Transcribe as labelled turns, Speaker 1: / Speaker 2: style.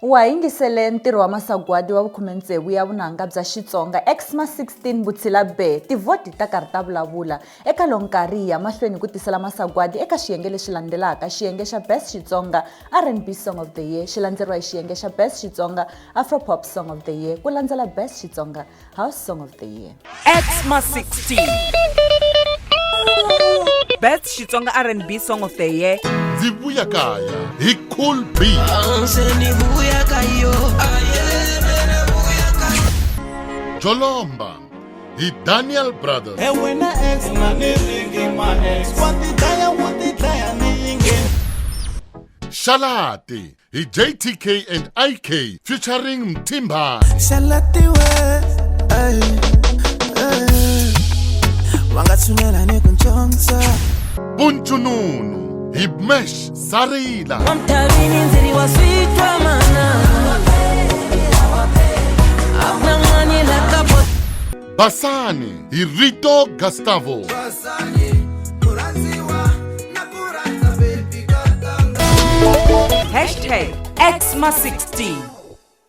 Speaker 1: wa yingisele ntirho wa masagwadi wa vukhumetsevu ya vunanga bya Xitsonga XMA16 Vutshila be tivhoti ta karhi ta vulavula eka lonkarhi ya mahlweni ku tisela masagwadi eka xiyenge lexi landzelaka xiyenge xa Best Xitsonga R&B Song of the Year xi landzeriwa hi xiyenge xa Best Xitsonga Afro Pop Song of the Year ku landzela Best Xitsonga House Song of the Year.
Speaker 2: XMA16 Best Xitsonga R&B Song of the Year.
Speaker 3: Zibuya kaya, he cool be. Jolomba, he Daniel Brothers.
Speaker 4: And when I ex my nigga, my ex, what the tire,
Speaker 3: Shalati, he JTK and IK featuring Timba.
Speaker 4: Shalati wangathumela nekuntsonsa
Speaker 3: Punchununu, he Mesh Sarila.
Speaker 5: Wamthabini nziri wasitwa mana Abnangani lakapo
Speaker 3: Basani, he Rito Gustavo.
Speaker 2: #XMA16